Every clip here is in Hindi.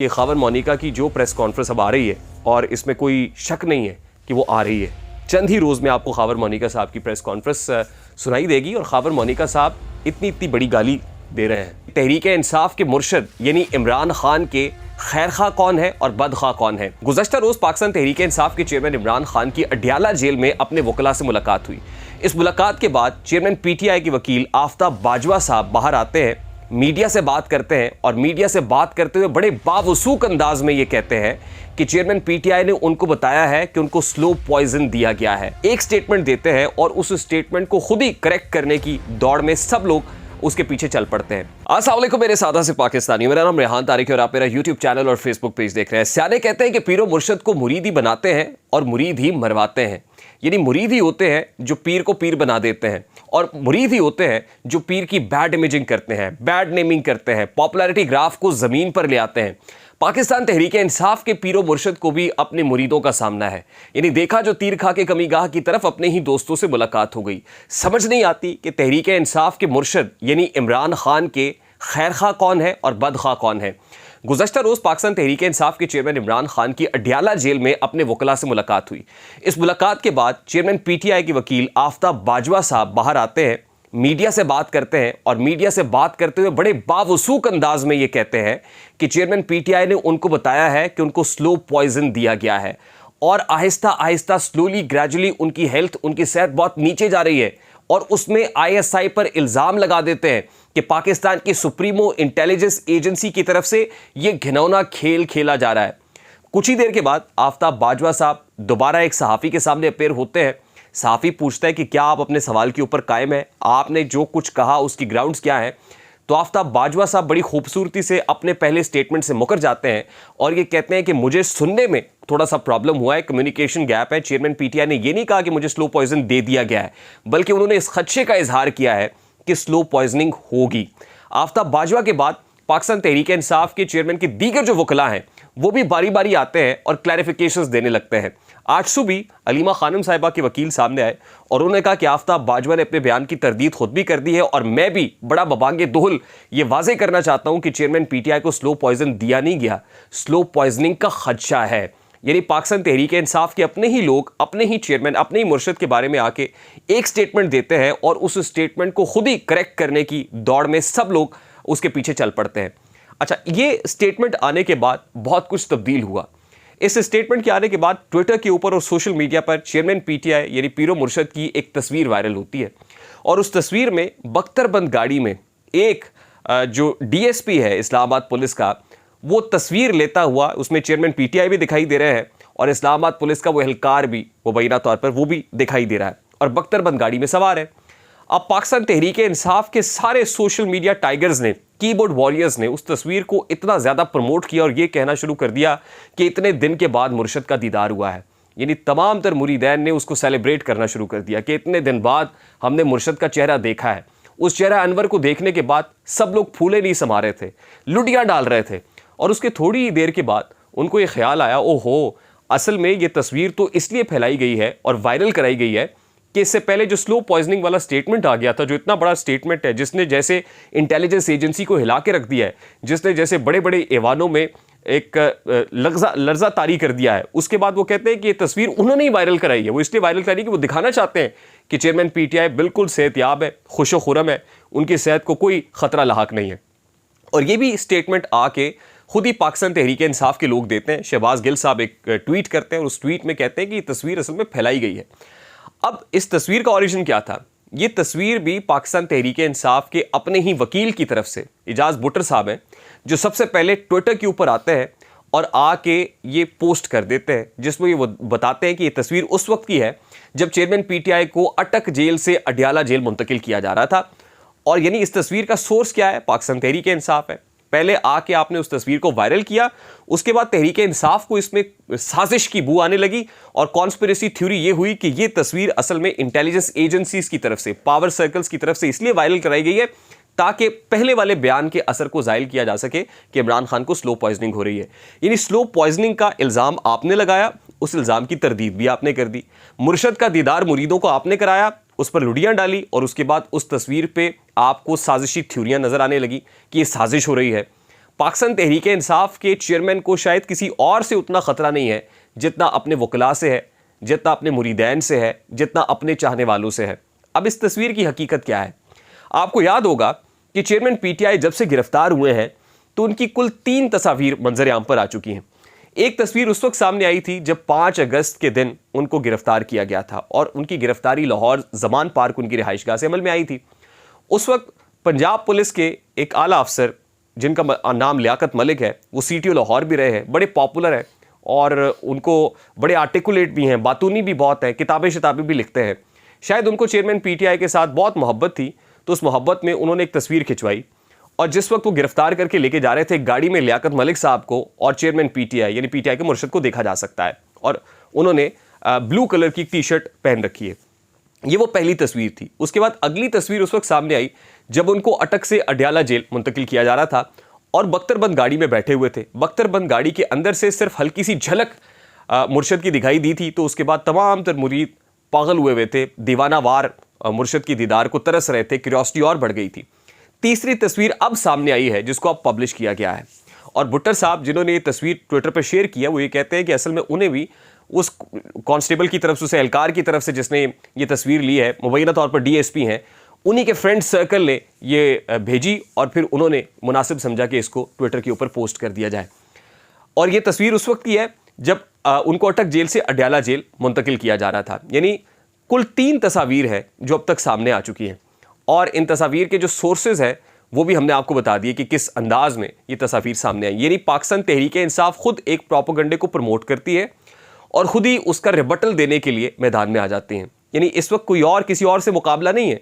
ये खबर मोनिका की जो प्रेस कॉन्फ्रेंस अब आ रही है और इसमें कोई शक नहीं है कि वो आ रही है। चंद ही रोज़ में आपको खबर मोनिका साहब की प्रेस कॉन्फ्रेंस सुनाई देगी और खबर मोनिका साहब इतनी बड़ी गाली दे रहे हैं। तहरीक-ए-इंसाफ के मुर्शद यानी इमरान खान के खैरखा कौन है और बदखा कौन है। गुज़श्ता रोज़ पाकिस्तान तहरीक-ए-इंसाफ के चेयरमैन इमरान खान की अडयाला जेल में अपने वकला से मुलाकात हुई। इस मुलाकात के बाद चेयरमैन PTI के वकील आफ्ताब बाजवा साहब बाहर आते हैं, मीडिया से बात करते हैं और मीडिया से बात करते हुए बड़े बावसूख अंदाज में ये कहते हैं कि चेयरमैन PTI ने उनको बताया है कि उनको स्लो पॉइजन दिया गया है। एक स्टेटमेंट देते हैं और उस स्टेटमेंट को खुद ही करेक्ट करने की दौड़ में सब लोग उसके पीछे चल पड़ते हैं। अस्सलाम वालेकुम मेरे सादा से पाकिस्तानी, मेरा नाम रेहान तारिक है और आप मेरा यूट्यूब चैनल और फेसबुक पेज देख रहे हैं। सियाने कहते हैं कि पीरो मुर्शद को मुरीद ही बनाते हैं और मुरीद ही मरवाते हैं। यानी मुरीद ही होते हैं जो पीर को पीर बना देते हैं और मुरीद ही होते हैं जो पीर की बैड इमेजिंग करते हैं, बैड नेमिंग करते हैं, पॉपुलैरिटी ग्राफ को ज़मीन पर ले आते हैं। पाकिस्तान तहरीक-ए-इंसाफ के पीरो मुर्शद को भी अपने मुरीदों का सामना है। यानी देखा जो तीर खा के कमीगाह की तरफ अपने ही दोस्तों से मुलाकात हो गई। समझ नहीं आती कि तहरीक-ए-इंसाफ के मुर्शद यानी इमरान खान के खैरखा कौन है और बदखा कौन है। गुज़श्ता रोज़ पाकिस्तान तहरीक-ए-इंसाफ के चेयरमैन इमरान खान की अडयाला जेल में अपने वकला से मुलाकात हुई। इस मुलाकात के बाद चेयरमैन PTI के वकील आफ्ताब बाजवा साहब बाहर आते हैं, मीडिया से बात करते हैं और मीडिया से बात करते हुए बड़े बावसूख अंदाज में ये कहते हैं कि चेयरमैन PTI ने उनको बताया है कि उनको स्लो पॉइजन दिया गया है और आहिस्ता आहिस्ता स्लोली ग्रेजुअली उनकी हेल्थ, उनकी सेहत बहुत नीचे जा रही है और उसमें ISI पर इल्ज़ाम लगा देते हैं कि पाकिस्तान की सुप्रीमो इंटेलिजेंस एजेंसी की तरफ से ये घिनौना खेल खेला जा रहा है। कुछ ही देर के बाद आफ्ताब बाजवा साहब दोबारा एक सहाफ़ी के सामने अपेयर होते हैं। सहाफ़ी पूछता है कि क्या आप अपने सवाल के ऊपर कायम हैं, आपने जो कुछ कहा उसकी ग्राउंड्स क्या हैं। तो आफ्ताब बाजवा साहब बड़ी खूबसूरती से अपने पहले स्टेटमेंट से मुकर जाते हैं और ये कहते हैं कि मुझे सुनने में थोड़ा सा प्रॉब्लम हुआ है, कम्युनिकेशन गैप है। चेयरमैन PTI ने ये नहीं कहा कि मुझे स्लो पॉइजन दे दिया गया है, बल्कि उन्होंने इस खदशे का इजहार किया है कि स्लो पॉइजनिंग होगी। आफ्ताब बाजवा के बाद पाकिस्तान तहरीक-ए-इंसाफ के चेयरमैन के दीगर जो वकला हैं वो भी बारी बारी आते हैं और क्लैरिफिकेशंस देने लगते हैं। आज सुबह अलीमा खानम साहिबा के वकील सामने आए और उन्होंने कहा कि आफ्ताब बाजवा ने अपने बयान की तरदीद खुद भी कर दी है और मैं भी बड़ा बबांगे दुहल ये वाजे करना चाहता हूं कि चेयरमैन PTI को स्लो पॉइजन दिया नहीं गया, स्लो पॉइजनिंग का खदशा है। यानी पाकिस्तान तहरीक-ए-इंसाफ के अपने ही लोग, अपने ही चेयरमैन, अपने ही मुर्शद के बारे में आके एक स्टेटमेंट देते हैं और उस स्टेटमेंट को खुद ही करेक्ट करने की दौड़ में सब लोग उसके पीछे चल पड़ते हैं। अच्छा, ये स्टेटमेंट आने के बाद बहुत कुछ तब्दील हुआ। इस स्टेटमेंट के आने के बाद ट्विटर के ऊपर और सोशल मीडिया पर चेयरमैन PTI यानी पीरो मुर्शद की एक तस्वीर वायरल होती है और उस तस्वीर में बख्तरबंद गाड़ी में एक जो DSP है इस्लामाबाद पुलिस का, वो तस्वीर लेता हुआ, उसमें चेयरमैन PTI भी दिखाई दे रहे हैं और इस्लामाबाद पुलिस का वो एहलकार भी मुबैना तौर पर वो भी दिखाई दे रहा है और बख्तरबंद गाड़ी में सवार है। अब पाकिस्तान तहरीक-ए-इंसाफ के सारे सोशल मीडिया टाइगर्स ने, कीबोर्ड वॉरियर्स ने उस तस्वीर को इतना ज़्यादा प्रमोट किया और ये कहना शुरू कर दिया कि इतने दिन के बाद मुर्शद का दीदार हुआ है। यानी तमाम तर मुरीदैन ने उसको सेलिब्रेट करना शुरू कर दिया कि इतने दिन बाद हमने मुर्शद का चेहरा देखा है। उस चेहरा अनवर को देखने के बाद सब लोग फूले नहीं समा रहे थे, लुटियाँ डाल रहे थे और उसके थोड़ी ही देर के बाद उनको ये ख्याल आया, ओहो, असल में ये तस्वीर तो इसलिए फैलाई गई है और वायरल कराई गई है कि इससे पहले जो स्लो पॉइजनिंग वाला स्टेटमेंट आ गया था, जो इतना बड़ा स्टेटमेंट है जिसने जैसे इंटेलिजेंस एजेंसी को हिला के रख दिया है, जिसने जैसे बड़े बड़े ऐवानों में एक लर्जा तारी कर दिया है, उसके बाद वो कहते हैं कि ये तस्वीर उन्होंने ही वायरल कराई है। वो इसलिए वायरल कराई कि वो दिखाना चाहते हैं कि चेयरमैन PTI बिल्कुल सेहतयाब है, खुशो खुरम है, उनकी सेहत को कोई खतरा लाहक नहीं है। और ये भी स्टेटमेंट आके खुद ही पाकिस्तान तहरीक-ए-इंसाफ के लोग देते हैं। शहबाज गिल साहब एक ट्वीट करते हैं और उस ट्वीट में कहते हैं कि ये तस्वीर असल में फैलाई गई है। अब इस तस्वीर का ओरिजिन क्या था? ये तस्वीर भी पाकिस्तान तहरीक-ए-इंसाफ के अपने ही वकील की तरफ से, इजाज बुटर साहब हैं, जो सबसे पहले ट्विटर के ऊपर आते हैं और आके ये पोस्ट कर देते हैं, जिसमें ये बताते हैं कि ये तस्वीर उस वक्त की है जब चेयरमैन PTI को अटक जेल से अडयाला जेल मुंतकिल किया जा रहा था। और यानी इस तस्वीर का सोर्स क्या है? पाकिस्तान तहरीक-ए-इंसाफ है। पहले आके आपने उस तस्वीर को वायरल किया, उसके बाद तहरीक-ए-इंसाफ को इसमें साजिश की बू आने लगी और कॉन्स्पिरेसी थ्योरी ये हुई कि ये तस्वीर असल में इंटेलिजेंस एजेंसीज की तरफ से, पावर सर्कल्स की तरफ से इसलिए वायरल कराई गई है ताकि पहले वाले बयान के असर को ज़ायल किया जा सके कि इमरान खान को स्लो पॉइजनिंग हो रही है। यानी स्लो पॉइजनिंग का इल्ज़ाम आपने लगाया, उस इल्ज़ाम की तरदीद भी आपने कर दी। मुर्शद का दीदार मुरीदों को आपने कराया, उस पर लुड़ियाँ डाली और उसके बाद उस तस्वीर पे आपको साजिशी थ्योरियाँ नज़र आने लगी कि ये साजिश हो रही है। पाकिस्तान तहरीक इंसाफ के चेयरमैन को शायद किसी और से उतना ख़तरा नहीं है जितना अपने वकला से है, जितना अपने मुरीदैन से है, जितना अपने चाहने वालों से है। अब इस तस्वीर की हकीकत क्या है? आपको याद होगा कि चेयरमैन पीटीआई जब से गिरफ्तार हुए हैं तो उनकी कुल 3 तस्वीर मंजर आम पर आ चुकी हैं। एक तस्वीर उस वक्त सामने आई थी जब 5 अगस्त के दिन उनको गिरफ्तार किया गया था और उनकी गिरफ्तारी लाहौर जमान पार्क उनकी रिहाइशगाह से अमल में आई थी। उस वक्त पंजाब पुलिस के एक आला अफसर जिनका नाम लियाकत मलिक है, वो सीटीओ लाहौर भी रहे हैं, बड़े पॉपुलर हैं और उनको बड़े आर्टिकुलेट भी हैं, बातूनी भी बहुत हैं, किताबें शिताबें भी लिखते हैं। शायद उनको चेयरमैन पीटीआई के साथ बहुत मोहब्बत थी, तो उस मोहब्बत में उन्होंने एक तस्वीर खिंचवाई और जिस वक्त वो गिरफ्तार करके लेके जा रहे थे, एक गाड़ी में लियाकत मलिक साहब को और चेयरमैन पीटीआई यानी पीटीआई के मुर्शद को देखा जा सकता है और उन्होंने ब्लू कलर की टी शर्ट पहन रखी है। ये वो पहली तस्वीर थी। उसके बाद अगली तस्वीर उस वक्त सामने आई जब उनको अटक से अडयाला जेल मुंतकिल किया जा रहा था और बख्तरबंद गाड़ी में बैठे हुए थे। बख्तरबंद गाड़ी के अंदर से सिर्फ हल्की सी झलक मुर्शद की दिखाई दी थी, तो उसके बाद तमाम तर मुरीद पागल हुए थे, दीवानावार मुर्शद की दीदार को तरस रहे थे, क्यूरियोसिटी और बढ़ गई थी। तीसरी तस्वीर अब सामने आई है जिसको अब पब्लिश किया गया है और भुट्टर साहब जिन्होंने ये तस्वीर ट्विटर पर शेयर किया, वो ये कहते हैं कि असल में उन्हें भी उस कांस्टेबल की तरफ से, उस एहलकार की तरफ से जिसने ये तस्वीर ली है, मुबैना तौर पर डीएसपी हैं, उन्हीं के फ्रेंड सर्कल ने ये भेजी और फिर उन्होंने मुनासिब समझा कि इसको ट्विटर के ऊपर पोस्ट कर दिया जाए। और ये तस्वीर उस वक्त की है जब उनको अटक जेल से अडयाला जेल मुंतकिल किया जा रहा था। यानी कुल 3 तस्वीर है जो अब तक सामने आ चुकी हैं और इन तस्वीर के जो सोर्सेज है वो भी हमने आपको बता दिए कि किस अंदाज में ये तस्वीर सामने आई। यानी पाकिस्तान तहरीक इंसाफ खुद एक प्रोपेगेंडे को प्रमोट करती है और खुद ही उसका रिबटल देने के लिए मैदान में आ जाते हैं। यानी इस वक्त कोई और किसी और से मुकाबला नहीं है,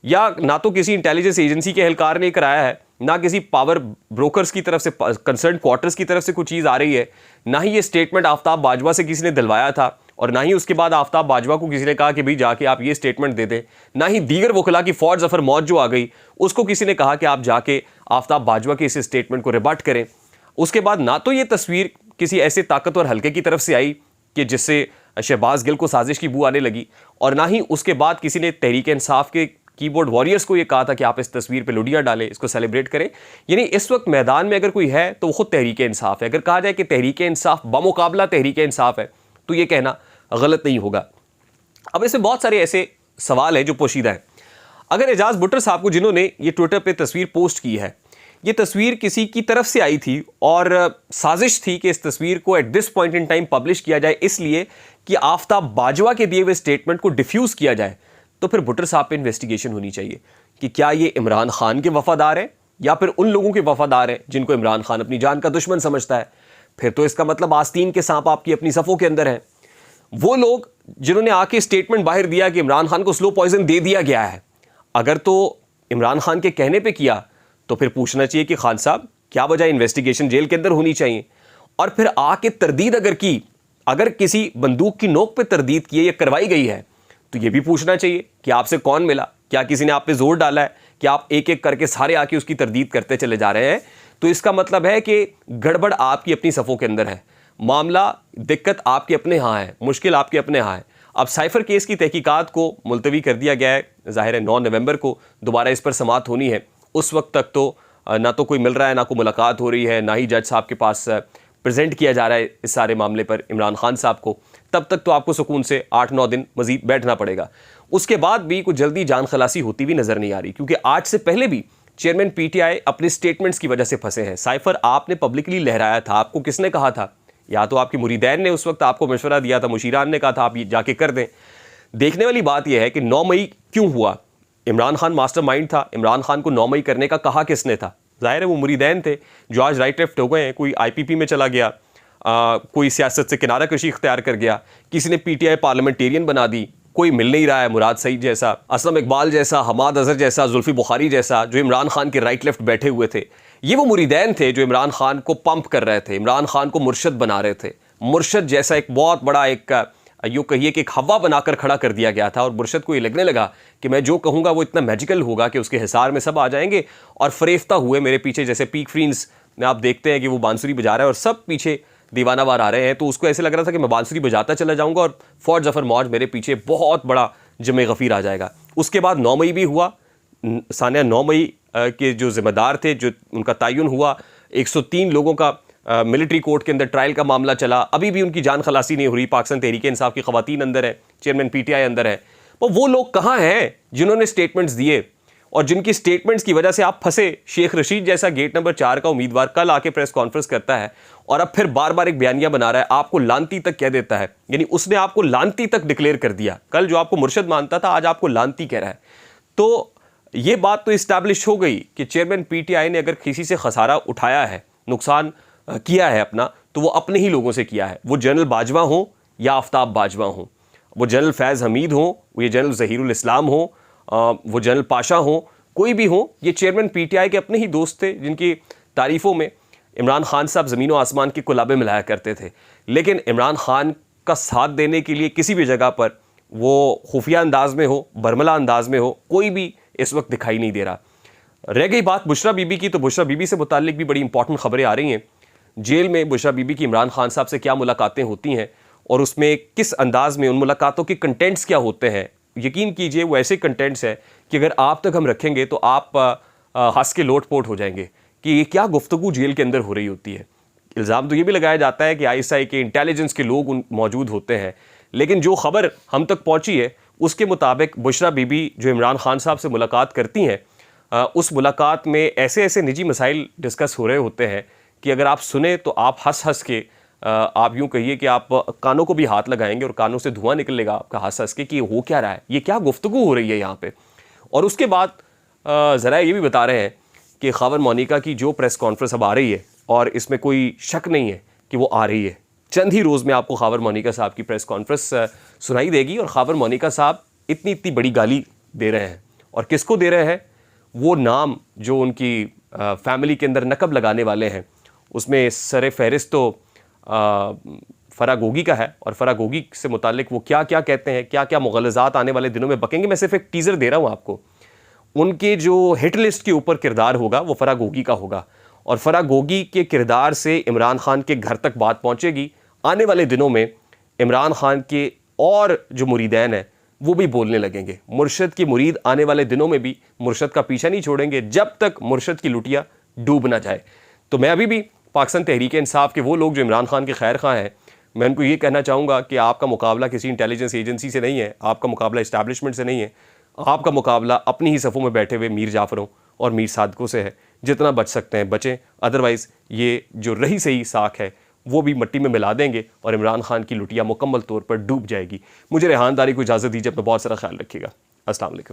या ना तो किसी इंटेलिजेंस एजेंसी के एहलकार ने कराया है, ना किसी पावर ब्रोकर्स की तरफ से, कंसर्न क्वार्टर्स की तरफ से कोई चीज़ आ रही है, ना ही ये स्टेटमेंट आफ्ताब बाजवा से किसी ने दिलवाया था और ना ही उसके बाद आफ्ताब बाजवा को किसी ने कहा कि भाई जाके आप ये स्टेटमेंट दे दें, ना ही दीगर वकला की फौज जफर मौत जो आ गई उसको किसी ने कहा कि आप जाके आफ्ताब बाजवा के इस स्टेटमेंट को रिबट करें। उसके बाद ना तो ये तस्वीर किसी ऐसे ताकतवर हल्के की तरफ से आई कि जिससे शहबाज गिल को साजिश की बू आने लगी, और ना ही उसके बाद किसी ने तहरीक इंसाफ के कीबोर्ड वॉरियर्स को ये कहा था कि आप इस तस्वीर पे लुडियाँ डालें, इसको सेलिब्रेट करें। यानी इस वक्त मैदान में अगर कोई है तो वो खुद तहरीक इंसाफ है। अगर कहा जाए कि तहरीक इंसाफ बमुकाबला तहरीक इंसाफ है तो ये कहना गलत नहीं होगा। अब इसमें बहुत सारे ऐसे सवाल हैं जो पोशीदा हैं। अगर एजाज भुट्टर साहब को, जिन्होंने ये ट्विटर पे तस्वीर पोस्ट की है, ये तस्वीर किसी की तरफ से आई थी और साजिश थी कि इस तस्वीर को at this point in time publish किया जाए इसलिए कि आफ्ताब बाजवा के दिए हुए स्टेटमेंट को डिफ्यूज किया जाए, तो फिर भुट्टर साहब पे इन्वेस्टिगेशन होनी चाहिए कि क्या ये इमरान खान के वफादार हैं या फिर उन लोगों के वफादार हैं जिनको इमरान खान अपनी जान का दुश्मन समझता है। फिर तो इसका मतलब आस्तीन के सांप आपकी अपनी सफ़ों के अंदर हैं। वो लोग जिन्होंने आके स्टेटमेंट बाहर दिया कि इमरान खान को स्लो पॉइजन दे दिया गया है, अगर तो इमरान खान के कहने पे किया तो फिर पूछना चाहिए कि खान साहब क्या वजह, इन्वेस्टिगेशन जेल के अंदर होनी चाहिए। और फिर आके तरदीद अगर की, अगर किसी बंदूक की नोक पे तरदीद की है या करवाई गई है, तो ये भी पूछना चाहिए कि आपसे कौन मिला, क्या किसी ने आप पे जोर डाला है कि आप एक एक करके सारे आके उसकी तरदीद करते चले जा रहे हैं। तो इसका मतलब है कि गड़बड़ आपकी अपनी सफ़ों के अंदर है, मामला, दिक्कत आपके अपने यहाँ है, मुश्किल आपके अपने यहाँ है। अब साइफर केस की तहकीकात को मुलतवी कर दिया गया है, ज़ाहिर है 9 नवंबर को दोबारा इस पर समाअत होनी है। उस वक्त तक तो ना तो कोई मिल रहा है, ना कोई मुलाकात हो रही है, ना ही जज साहब के पास प्रेजेंट किया जा रहा है इस सारे मामले पर इमरान खान साहब को। तब तक तो आपको सुकून से 8-9 दिन मजीद बैठना पड़ेगा। उसके बाद भी कुछ जल्दी जान खलासी होती भी नज़र नहीं आ रही, क्योंकि आज से पहले भी चेयरमैन पीटीआई अपने स्टेटमेंट्स की वजह से फंसे हैं। साइफर आपने पब्लिकली लहराया था, आपको किसने कहा था? या तो आपके मुरीदैन ने उस वक्त आपको मशवरा दिया था, मुशीरान ने कहा था आप ये जाके कर दें। देखने वाली बात यह है कि 9 मई क्यों हुआ? इमरान खान मास्टरमाइंड था, इमरान खान को 9 मई करने का कहा किसने था? जाहिर है वो मुरीदैन थे जो आज राइट लेफ्ट हो गए हैं। कोई आईपीपी में चला गया, कोई सियासत से किनारा कशी इख्तियार कर गया, किसी ने पीटीआई पार्लियामेंटेरियन बना दी, कोई मिल नहीं रहा है मुराद सईद जैसा, असलम इकबाल जैसा, हमाद अजहर जैसा, जुल्फी बुखारी जैसा, जो इमरान खान के राइट लेफ्ट बैठे हुए थे। ये वो मुरीदैन थे जो इमरान खान को पंप कर रहे थे, इमरान खान को मुर्शद बना रहे थे। मुर्शद जैसा एक बहुत बड़ा, एक यूँ कहिए कि एक हवा बनाकर खड़ा कर दिया गया था और मुर्शद को ये लगने लगा कि मैं जो कहूँगा वो इतना मैजिकल होगा कि उसके हिसार में सब आ जाएंगे और फरेफ्ता हुए मेरे पीछे, जैसे पीक फ्रींस में आप देखते हैं कि वो बांसुरी बजा रहा है और सब पीछे दीवानावार आ रहे हैं, तो उसको ऐसे लग रहा था कि मैं बांसुरी बजाता चला जाऊँगा और फौज जफर मौज मेरे पीछे बहुत बड़ा जमे गफ़ीर आ जाएगा। उसके बाद 9 मई भी हुआ। सानिया 9 मई के जो ज़िम्मेदार थे, जो उनका तयन हुआ 103 लोगों का मिलिट्री कोर्ट के अंदर ट्रायल का मामला चला, अभी भी उनकी जान खलासी नहीं हो रही। पाकिस्तान तहरीक-ए-इंसाफ की खवातीन अंदर है, चेयरमैन पीटीआई अंदर है। पर वो लोग कहाँ हैं जिन्होंने स्टेटमेंट्स दिए और जिनकी स्टेटमेंट्स की वजह से आप फंसे? शेख रशीद जैसा गेट नंबर 4 का उम्मीदवार कल आके प्रेस कॉन्फ्रेंस करता है और अब फिर बार बार एक बयानिया बना रहा है, आपको लानती तक कह देता है। यानी उसने आपको लानती तक डिक्लेयर कर दिया। कल जो आपको मुर्शद मानता था, आज आपको लानती कह रहा है। तो ये बात तो इस्टेब्लिश हो गई कि चेयरमैन पीटीआई ने अगर किसी से खसारा उठाया है, नुकसान किया है अपना, तो वो अपने ही लोगों से किया है। वो जनरल बाजवा हो या आफ्ताब बाजवा हो, वो जनरल फैज़ हमीद हो, वो ये जनरल ज़हीरुल इस्लाम हो, वो जनरल पाशा हो, कोई भी हो, ये चेयरमैन पीटीआई के अपने ही दोस्त थे जिनकी तारीफ़ों में इमरान खान साहब ज़मीन व आसमान की कुलाबे मिलाया करते थे। लेकिन इमरान खान का साथ देने के लिए किसी भी जगह पर वो खुफिया अंदाज में हो, बरमला अंदाज में हो, कोई भी इस वक्त दिखाई नहीं दे रहा। रह गई बात बुशरा बीबी की, तो बुशरा बीबी से मुताल्लिक भी बड़ी इंपॉर्टेंट खबरें आ रही हैं। जेल में बुशरा बीबी की इमरान खान साहब से क्या मुलाकातें होती हैं और उसमें किस अंदाज में उन मुलाकातों के कंटेंट्स क्या होते हैं। यकीन कीजिए वो ऐसे कंटेंट्स हैं कि अगर आप तक हम रखेंगे तो आप हंस के लोट-पोट हो जाएंगे कि ये क्या गुफ्तगू जेल के अंदर हो रही होती है। इल्ज़ाम तो ये भी लगाया जाता है कि आईएसआई के इंटेलिजेंस के लोग मौजूद होते हैं, लेकिन जो खबर हम तक पहुंची है उसके मुताबिक बुशरा बीबी जो इमरान खान साहब से मुलाकात करती हैं, उस मुलाकात में ऐसे ऐसे निजी मसाइल डिस्कस हो रहे होते हैं कि अगर आप सुने तो आप हंस हंस के, आप यूँ कहिए कि आप कानों को भी हाथ लगाएंगे और कानों से धुआं निकलेगा आपका हंस हंस के कि हो क्या रहा है, ये क्या गुफ्तगू हो रही है यहाँ पे। और उसके बाद ज़रा ये भी बता रहे हैं कि ख़ावर मोनिका की जो प्रेस कॉन्फ्रेंस अब आ रही है, और इसमें कोई शक नहीं है कि वो आ रही है, चंद ही रोज़ में आपको ख़ावर मोनिका साहब की प्रेस कॉन्फ्रेंस सुनाई देगी। और ख़ावर मोनिका साहब इतनी इतनी बड़ी गाली दे रहे हैं, और किसको दे रहे हैं? वो नाम जो उनकी फैमिली के अंदर नकब लगाने वाले हैं, उसमें सर फहरिस्त तो फ़रा गोगी का है। और फ़रा गोगी से मुतालिक वो क्या क्या कहते हैं, क्या क्या मुग़लज़ात आने वाले दिनों में बकेंगे। मैं सिर्फ एक टीज़र दे रहा हूँ आपको। उनके जो हिट लिस्ट के ऊपर किरदार होगा वो फ़रा गोगी का होगा, और फ़रा गोगी के किरदार से इमरान खान के घर तक बात पहुँचेगी। आने वाले दिनों में इमरान खान के और जो मुरीदैन हैं वो भी बोलने लगेंगे। मुर्शद की मुरीद आने वाले दिनों में भी मुर्शद का पीछा नहीं छोड़ेंगे जब तक मुर्शद की लुटिया डूब ना जाए। तो मैं अभी भी पाकिस्तान तहरीक-ए-इंसाफ के वो लोग जो इमरान खान के खैर खां हैं, मैं उनको ये कहना चाहूँगा कि आपका मुकाबला किसी इंटेलिजेंस एजेंसी से नहीं है, आपका मुकाबला इस्टेब्लिशमेंट से नहीं है, आपका मुकाबला अपनी ही सफ़ों में बैठे हुए मीर जाफ़रों और मीर सादकों से है। जितना बच सकते हैं बचें, अदरवाइज़ ये जो रही सही साख है वो भी मिट्टी में मिला देंगे और इमरान खान की लुटिया मुकम्मल तौर पर डूब जाएगी। मुझे रेहान दारी को इजाज़त दीजिए, अपना बहुत सारा ख्याल रखिएगा। अस्सलाम वालेकुम।